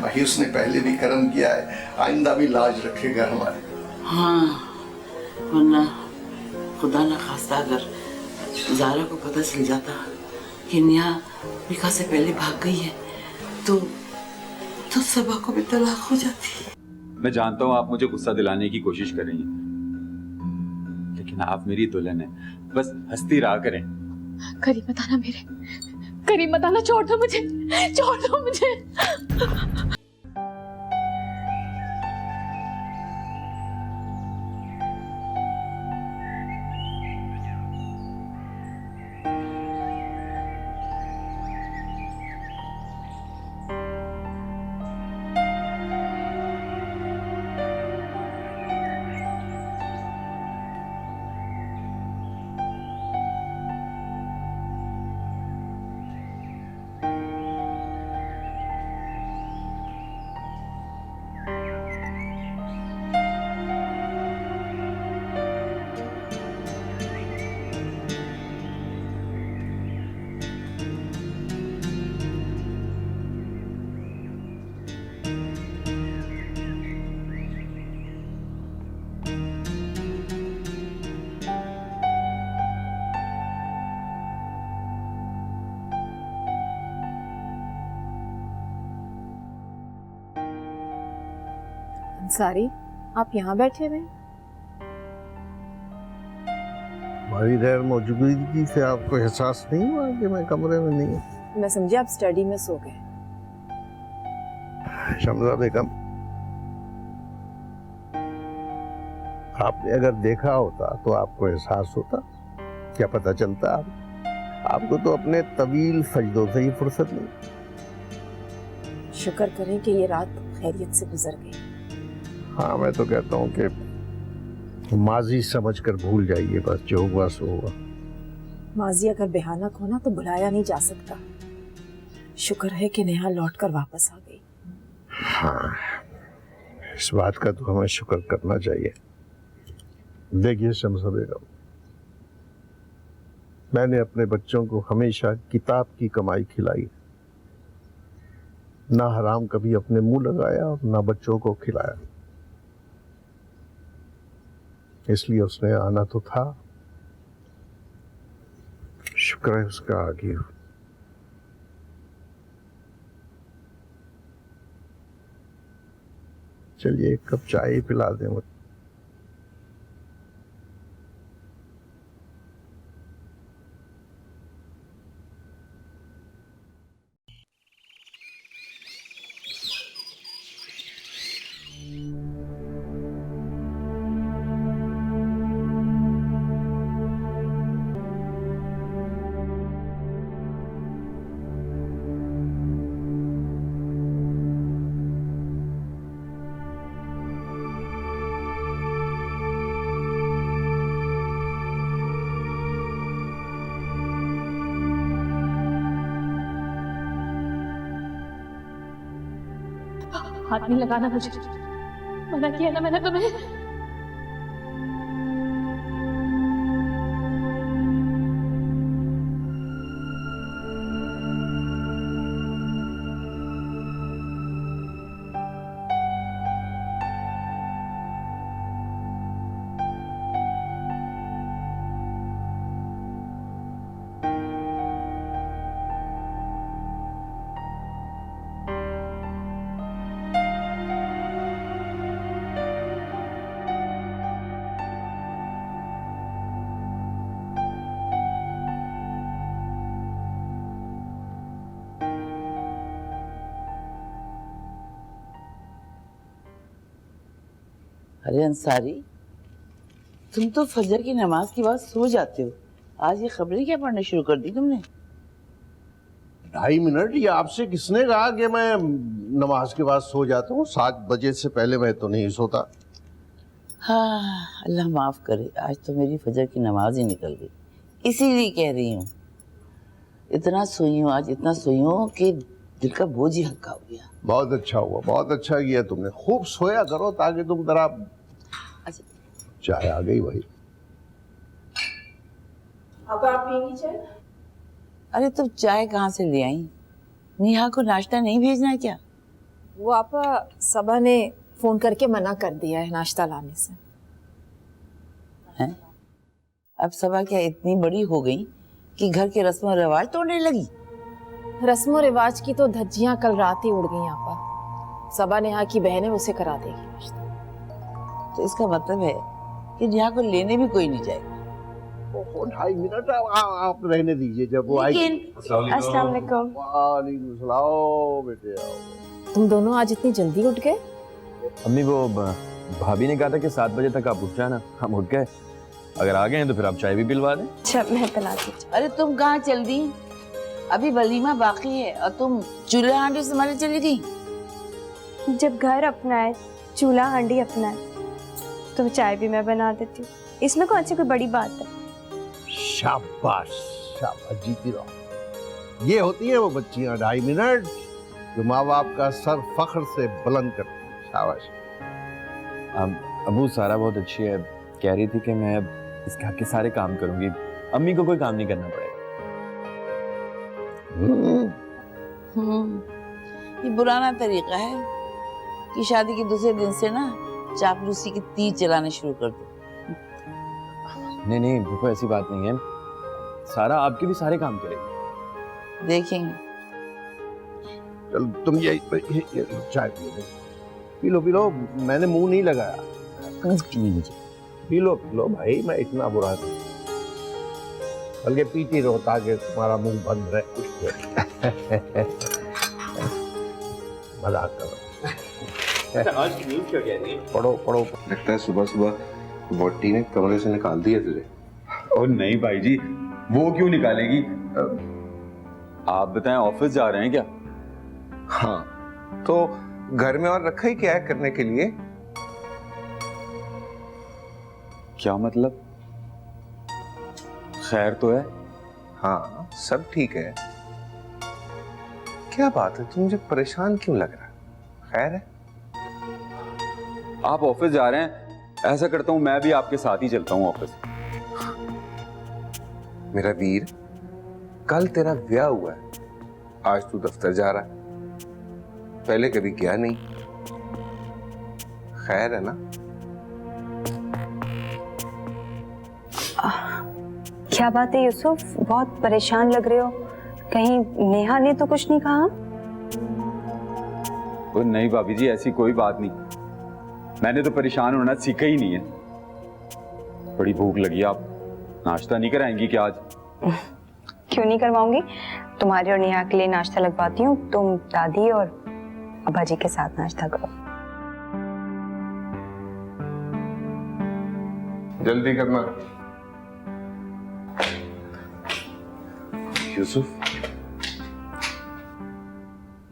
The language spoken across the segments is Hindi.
भाई उसने पहले भी कर्म किया है, आइंदा भी लाज रखेगा हमारे। हाँ, वरना खुदा ना खास्ता अगर ज़ारा को पता चल जाता कि नेहा निकाह से पहले भाग गई है तो सबा को भी तलाक हो जाती। मैं जानता हूँ आप मुझे गुस्सा दिलाने की कोशिश कर रही हैं, लेकिन आप मेरी दुल्हन हैं, बस हंसती रहा करें। करीब मत आना मेरे, करीब मत आना, छोड़ दो मुझे, छोड़ दो मुझे। अंसारी, आप यहाँ बैठे हुए? हमारी गैर मौजूदगी से आपको एहसास नहीं हुआ कि मैं कमरे में नहीं हूँ? मैं समझी आप स्टडी में सो गए। शमजा बेगम, आपने अगर देखा होता तो आपको एहसास होता, क्या पता चलता आपको तो अपने तवील सजदों से ही फुर्सत नहीं। शुक्र करें कि ये रात खैरियत से गुजर गई। हाँ, मैं तो कहता हूँ कि माजी समझकर भूल जाइए, बस जो हुआ सो हुआ। माजी अगर बेहानक होना तो भुलाया नहीं जा सकता। शुक्र है कि नेहा लौटकर वापस आ गई। हाँ, इस बात का तो हमें शुक्र करना चाहिए। देखिए शमसा बेगम, मैंने अपने बच्चों को हमेशा किताब की कमाई खिलाई, ना हराम कभी अपने मुंह लगाया और ना बच्चों को खिलाया। इसलिए उसने आना तो था, शुक्र है उसका आ गया। चलिए एक कप चाय पिला दें मुझे। हाथ नहीं लगाना मुझे, मना किया ना मैंने तुम्हें। अरे अंसारी, तुम तो फजर की नमाज के बाद सो जाते हो, आज ये खबरें क्या पढ़ना शुरू कर दी तुमने? 2.5 मिनट, ये आपसे किसने कहा कि मैं नमाज के बाद सो जाता हूँ? 7 बजे से पहले मैं तो नहीं सोता। हाँ, अल्लाह माफ करे, आज तो मेरी फजर की नमाज ही निकल गई, इसीलिए कह रही हूँ। इतना सोई हूँ आज, इतना सोई हूँ कि दिल का बोझ ही हल्का हो गया। बहुत अच्छा हुआ, बहुत अच्छा किया तुमने। खूब सोया करो ताकि तुम जरा। अच्छा, चाय आ गई भाई। अब आप पीनी चाय? अरे तुम चाय कहाँ से ले आई? नेहा को नाश्ता नहीं भेजना है क्या? वो आपा सबा ने फोन करके मना कर दिया है नाश्ता लाने से। हैं? अब सबा क्या इतनी बड़ी हो गई कि घर के रस्म और रिवाज तोड़ने लगी? रस्मों रिवाज की तो धज्जियां कल रात ही उड़ गई आपा। सबा नेहा की बहन है, उसे करा देगी नाश्ता। तो इसका मतलब है कि नेहा को लेने भी कोई नहीं जाएगा। 2.5 मिनट आप रहने दीजिए, जब वो आएगी। अस्सलाम वालेकुम। वालेकुम सलाम। बेटे आओ। तुम दोनों आज इतनी जल्दी उठ गए? अम्मी वो भाभी ने कहा था कि 7 बजे तक आप उठ जाना, हम उठ गए। अगर आ गए हैं तो फिर आप चाय भी पिलवा दें। अच्छा मैं पिलाती हूँ। अरे तुम कहाँ चल दी? अभी वलीमा बाकी है और तुम चूल्हा हांडी संभालने चली गई। जब घर अपना है, चूल्हा हांडी अपना है, तो चाय भी मैं बना देती हूँ। इसमें कौन सी कोई बड़ी बात है? शाबाश शाबाश, जीती रहो। ये होती है वो बच्चियां 2.5 मिनट जो माँ बाप का सर फख्र से बुलंद करती हैं। शाबाश। अबू सारा बहुत अच्छी है, कह रही थी कि मैं अब इस घर के सारे काम करूंगी, अम्मी को कोई काम नहीं करना पड़ेगा। ये पुराना तरीका है कि शादी के दूसरे दिन से ना चापलूसी की तीर चलाने शुरू कर दो। नहीं नहीं भूपा, ऐसी बात नहीं है, सारा आपके भी सारे काम करेगी। देखेंगे। चल तुम ये चाय पी लो, मैंने मुंह नहीं लगाया। पी लो भाई, मैं इतना बुरा नहीं, बल्कि पीती रहो ताकि तुम्हारा मुंह बंद रहे। मजाक कर रहा। आज की न्यूज़ क्या कह रही है? पढ़ो। लगता है सुबह सुबह वोटी ने कमरे से निकाल दिया तुझे। और नहीं भाई जी, वो क्यों निकालेगी? आप बताएं, ऑफिस जा रहे हैं क्या? हाँ, तो घर में और रखा ही क्या है करने के लिए? क्या मतलब? खैर तो है? हाँ सब ठीक है। क्या बात है, तुम मुझे परेशान क्यों लग रहा? खैर है? आप ऑफिस जा रहे हैं, ऐसा करता हूं मैं भी आपके साथ ही चलता हूं ऑफिस। मेरा वीर, कल तेरा ब्याह हुआ है, आज तू दफ्तर जा रहा है, पहले कभी गया नहीं। खैर है ना? क्या बात है यूसुफ, बहुत परेशान लग रहे हो। कहीं नेहा ने तो कुछ नहीं कहा? वो नहीं भाभी जी, ऐसी कोई बात नहीं, मैंने तो परेशान होना सीखा ही नहीं है। बड़ी भूख लगी, आप नाश्ता नहीं कराएंगी क्या आज? क्यों नहीं करवाऊंगी, तुम्हारे और नेहा के लिए नाश्ता लगवाती हूँ। तुम दादी और अब्बा जी के साथ नाश्ता करो। जल्दी करना। यूसुफ,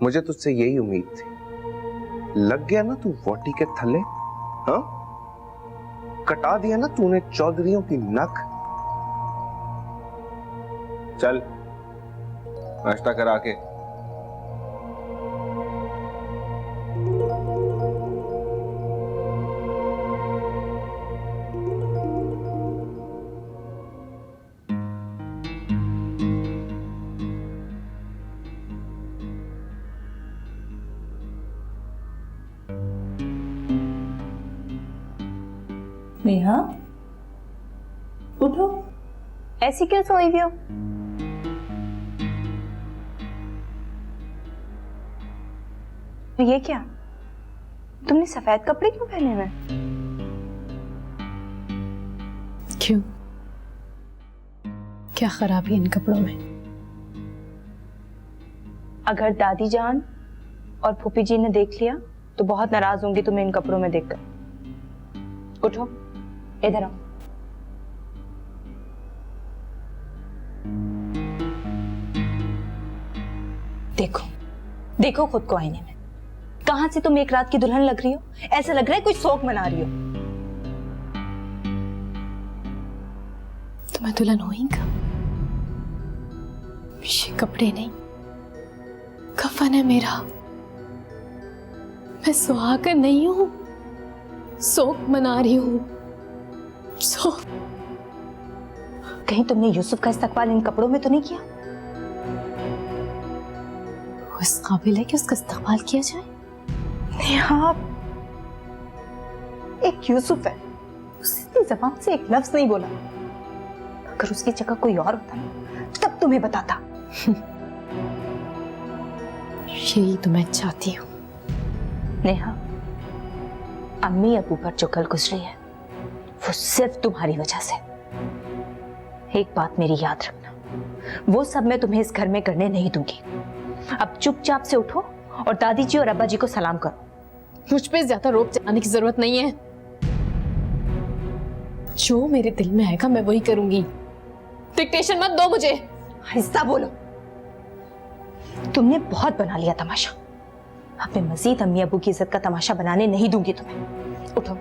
मुझे तुझसे यही उम्मीद थी। लग गया ना तू वोटी के थल्ले? हाँ, कटा दिया ना तूने चौधरियों की नक। चल नाश्ता करा के। नेहा, उठो। ऐसी क्यों सोई हुई हो? ये क्या, तुमने सफेद कपड़े क्यों पहने हुए? क्यों, क्या खराबी है इन कपड़ों में? अगर दादी जान और फूफी जी ने देख लिया तो बहुत नाराज होंगी तुम्हें इन कपड़ों में देखकर। उठो, इधर आओ। देखो देखो खुद को आईने में। कहां से तुम एक रात की दुल्हन लग रही हो? ऐसा लग रहा है कोई शौक मना रही हो। तो मैं दुल्हन हुई कब? ये कपड़े नहीं, कफन है मेरा। मैं सुहागन नहीं हूं, शौक मना रही हूं। शौक। कहीं तुमने यूसुफ का इस्तकबाल इन कपड़ों में तो नहीं किया? वो इस काबिल है कि उसका इस्तकबाल किया जाए? नेहा, एक यूसुफ है, उसने जबान से एक लफ्ज नहीं बोला। अगर उसकी जगह कोई और होता ना तब तुम्हें बताता। यही तो मैं चाहती हूँ। नेहा, अम्मी अबू पर जो कल गुजरी है वो सिर्फ तुम्हारी वजह से। एक बात मेरी याद रखना, वो सब मैं तुम्हें इस घर में करने नहीं दूंगी। अब चुपचाप से उठो और दादी जी और अब्बा जी को सलाम करो। मुझ पे ज्यादा रोप जमाने की जरूरत नहीं है। जो मेरे दिल में आएगा मैं वही करूंगी। डिक्टेशन मत दो मुझे। हिस्सा बोलो। तुमने बहुत बना लिया तमाशा। अब मैं मजीद अम्मी अबू की इज्जत का तमाशा बनाने नहीं दूंगी तुम्हें। उठो।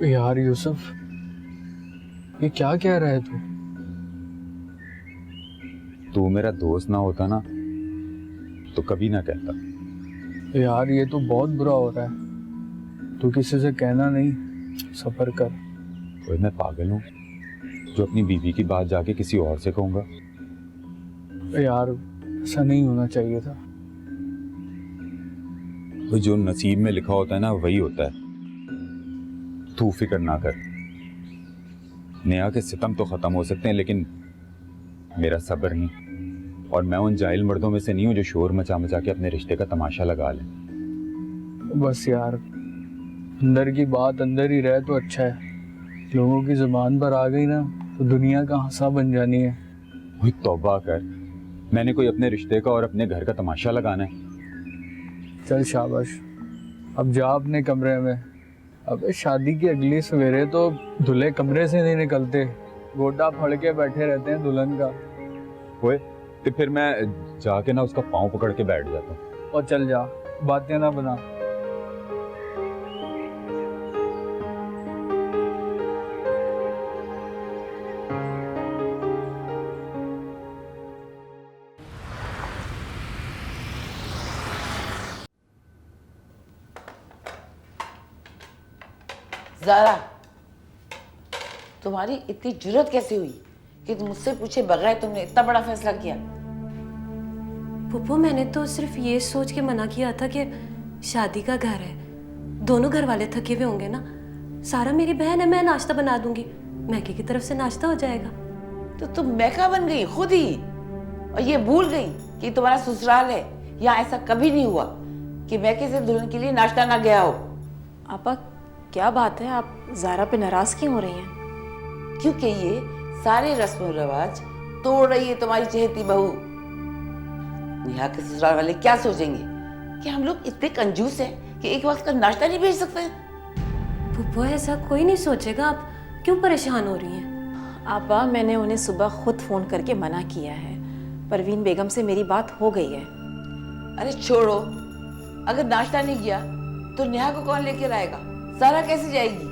यार यूसुफ, ये क्या कह रहा है तू मेरा दोस्त ना होता ना तो कभी ना कहता। यार ये तो बहुत बुरा हो रहा है। तू किसी से कहना नहीं, सब्र कर। कोई मैं पागल हूँ जो अपनी बीवी की बात जाके किसी और से कहूँगा? यार ऐसा नहीं होना चाहिए था। तो जो नसीब में लिखा होता है ना वही होता है। तू फिक्र ना कर। नेहा के सितम तो खत्म हो सकते हैं लेकिन मेरा सब्र नहीं। और मैं उन जाहिल मर्दों में से नहीं हूं जो शोर मचा मचा के अपने रिश्ते का तमाशा लगा ले। बस यार, अंदर की बात अंदर ही रहे तो अच्छा है। लोगों की जुबान पर आ गई ना तो दुनिया का हंसा बन जानी है। वही तौबा कर। मैंने कोई अपने रिश्ते का और अपने घर का तमाशा लगाना है? चल शाबाश, अब जा अपने कमरे में। अबे शादी की अगली सवेरे तो दूल्हे कमरे से नहीं निकलते, गोटा फड़ के बैठे रहते हैं दुल्हन का। ओए तो फिर मैं जाके ना उसका पाँव पकड़ के बैठ जाता हूँ। और चल जा, बातें ना बना। ज़ारा, तुम्हारी इतनी जुर्रत कैसे हुई कि तुम मुझसे पूछे बगैर तुमने इतना बड़ा फैसला किया? पुप्पो, मैंने तो सिर्फ ये सोच के मना किया था कि शादी का घर है, दोनों घर वाले थके हुए होंगे ना। सारा मेरी बहन है, मैं नाश्ता बना दूंगी, मैके की तरफ से नाश्ता हो जाएगा। तो तुम मैका बन गई खुद ही, और ये भूल गई कि तुम्हारा ससुराल है। यहाँ ऐसा कभी नहीं हुआ कि मैके से दुल्हन के लिए नाश्ता ना गया हो। आपा क्या बात है, आप ज़ारा पे नाराज क्यों हो रही हैं? क्योंकि ये सारे रस्म रिवाज तोड़ रही है तुम्हारी चहेती बहू। नेहा के ससुराल वाले क्या सोचेंगे कि हम लोग इतने कंजूस हैं कि एक वक्त का नाश्ता नहीं भेज सकते हैं? पुप्पो, ऐसा कोई नहीं सोचेगा। आप क्यों परेशान हो रही हैं? आपा, मैंने उन्हें सुबह खुद फ़ोन करके मना किया है। परवीन बेगम से मेरी बात हो गई है। अरे छोड़ो, अगर नाश्ता नहीं किया तो नेहा को कौन लेकर आएगा? सारा कैसे जाएगी?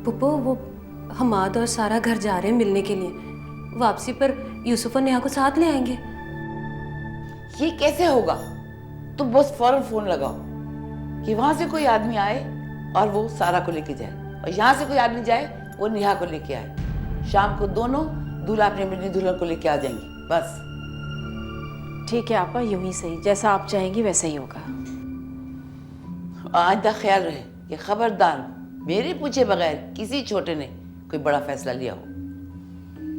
पुप्पो, वो हमाद और सारा घर जा रहे हैं मिलने के लिए। वापसी पर यूसुफ और नेहा को साथ ले आएंगे। ये कैसे होगा? तुम बस फौरन फोन लगाओ कि वहां से कोई आदमी आए और वो सारा को लेके जाए, और यहाँ से कोई आदमी जाए वो नेहा को लेके आए। शाम को दोनों दूल्हा अपनी अपनी दुल्हन को लेके आ जाएंगी, बस। ठीक है आपा, यूं ही सही, जैसा आप चाहेंगी वैसा ही होगा। आइंदा ख्याल रहे कि खबरदार मेरे पूछे बगैर किसी छोटे ने कोई बड़ा फैसला लिया हो।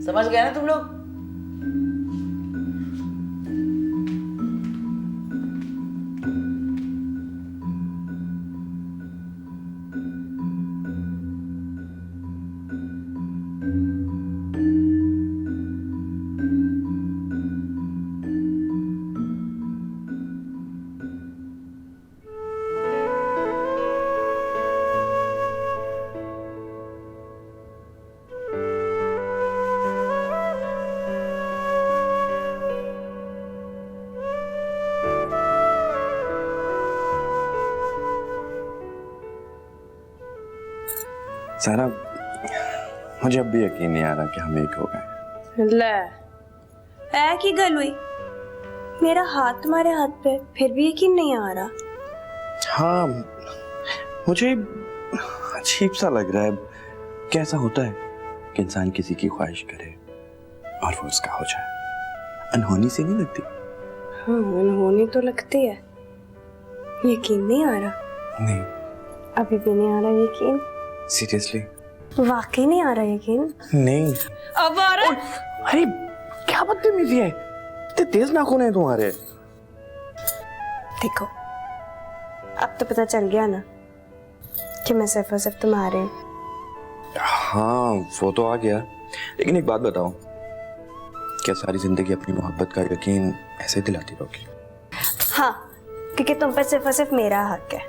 समझ गए ना तुम लोग? सारा, मुझे अब भी यकीन नहीं आ रहा कि हम एक हो गए। ले, है की गल हुई? मेरा हाथ तुम्हारे हाथ पे, फिर भी यकीन नहीं आ रहा। हाँ, मुझे अजीब सा लग रहा है। कैसा होता है कि इंसान किसी की ख्वाहिश करे और वो उसका हो जाए। अनहोनी सी नहीं लगती? हाँ, अनहोनी तो लगती है। यकीन नहीं आ रहा। नहीं, अभी भी नहीं आ रहा यकीन। सीरियसली वाकई नहीं आ रहा यकीन। नहीं। अब आ रहा। अरे क्या बदतमीजी है, इतने तेज नाखून है तुम्हारे। देखो, अब तो पता चल गया ना कि मैं सिर्फ और सिर्फ तुम्हारे हूं। हाँ, वो तो आ गया, लेकिन एक बात बताओ, क्या सारी जिंदगी अपनी मोहब्बत का यकीन ऐसे दिलाती रहोगी? हाँ, क्योंकि तुम पर सिर्फ और सिर्फ मेरा हक है।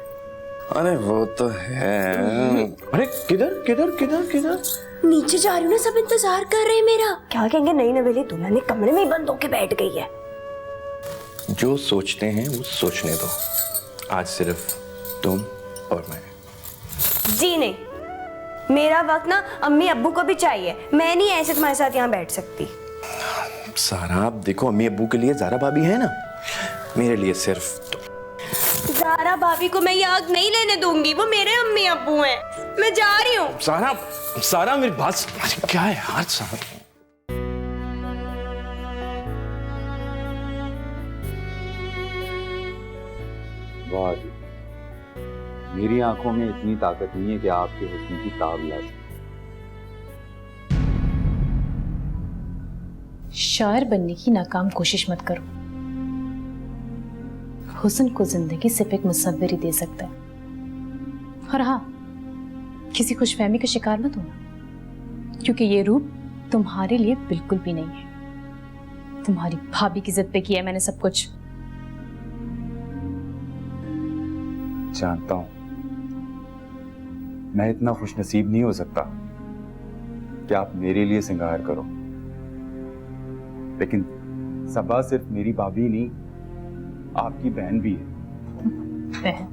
अरे वो तो है। अरे किधर किधर किधर किधर? नीचे जा रही हूँ ना, सब इंतजार कर रहे हैं मेरा। क्या कहेंगे, नई नवेली दुल्हन कमरे में ही बंद होके बैठ गई है। जो सोचते हैं वो सोचने दो। आज सिर्फ तुम और मैं। जी नहीं, मेरा वक्त ना अम्मी अब्बू को भी चाहिए। मैं नहीं ऐसे तुम्हारे साथ यहाँ बैठ सकती। सारा, आप देखो, अम्मी अब्बू के लिए ज़ारा भाभी है ना, मेरे लिए सिर्फ तुम। ज़ारा भाभी को मैं ये आग नहीं लेने दूंगी, वो मेरे अम्मी अब्बू हैं। मैं जा रही हूँ। सारा, सारा मेरी बात, क्या है यार सारा? वाह, मेरी आंखों में इतनी ताकत नहीं है कि आपके हुस्न की ताब ला सके। शायर बनने की नाकाम कोशिश मत करो। हुस्न को जिंदगी सिर्फ एक मुसव्विर ही दे सकता है। और हाँ, किसी खुशफहमी का शिकार मत होना, क्योंकि ये रूप तुम्हारे लिए बिल्कुल भी नहीं है। तुम्हारी भाभी की जिद पे किया है मैंने सब कुछ। जानता हूं मैं इतना खुशनसीब नहीं हो सकता कि आप मेरे लिए सिंगार करो, लेकिन सबा सिर्फ मेरी भाभी नहीं, आपकी बहन भी है। बहन?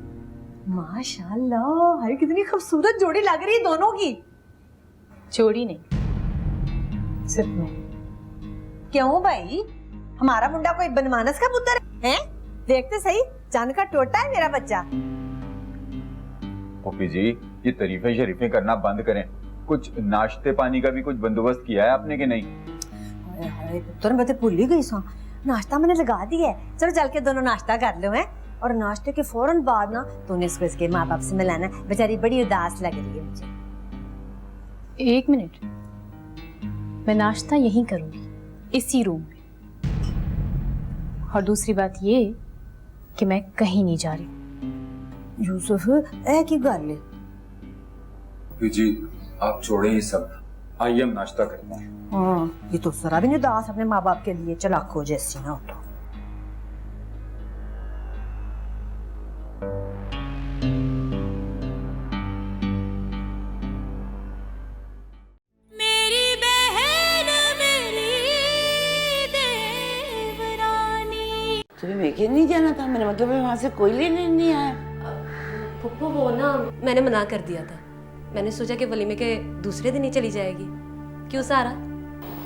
माशाल्लाह, अरे कितनी खूबसूरत जोड़ी लग रही है दोनों की। जोड़ी नहीं, सिर्फ मैं। क्यों भाई, हमारा मुंडा कोई बनमानस का पुत्र है? देखते सही, चांद का टोटा है मेरा बच्चा। पप्पी जी, ये तरीफे शरीफे करना बंद करें। कुछ नाश्ते पानी का भी कुछ बंदोबस्त किया है आपने कि नहीं? हाय पुत्र, मैं तो भूल ही गई सा। नाश्ता मैंने लगा दिया है, चलो चल के दोनों नाश्ता कर लो। हैं, और नाश्ते के फौरन बाद ना तूने इसके माँ बाप से मिलाना है। बेचारी बड़ी उदास लग रही है मुझे। एक मिनट, मैं नाश्ता यहीं करूंगी, इसी रूम में। और दूसरी बात ये कि मैं कहीं नहीं जा रही। यूसुफ, ऐ की गल है? जी आप छोड़े ये सब, आइए हम नाश्ता करते हैं। हाँ, ये तो जरा भी नहीं उदास अपने माँ बाप के लिए। चलाको जैसी ना हो तो। मेरी बहन मेरी देवरानी। तुम्हें मेके नहीं जाना था? मेरा मतलब है वहां से कोई लेने नहीं आया। पप्पू, वो ना मैंने मना कर दिया था। मैंने सोचा कि वलीमे के दूसरे दिन ही चली जाएगी। क्यों सारा?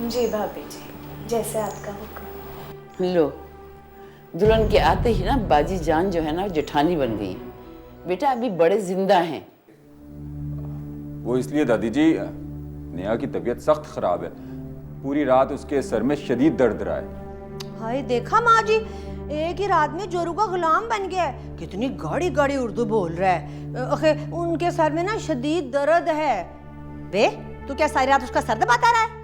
जी भाभी जी, जैसे आपका हुक्म। लो, दुल्हन के आते ही ना बाजी जान जो है ना जेठानी बन गई है। बेटा अभी बड़े जिंदा हैं। वो इसलिए दादी जी नेहा की तबीयत सख्त खराब है, पूरी रात उसके सर में शदीद दर्द रहा है। हाय देखा माँ जी, एक ही रात में जोरू का गुलाम बन गया है। कितनी गाड़ी गाड़ी उर्दू बोल रहा है। उनके सर में ना शदीद दर्द है। बे तू क्या सारी रात उसका सर दबाता रहा है?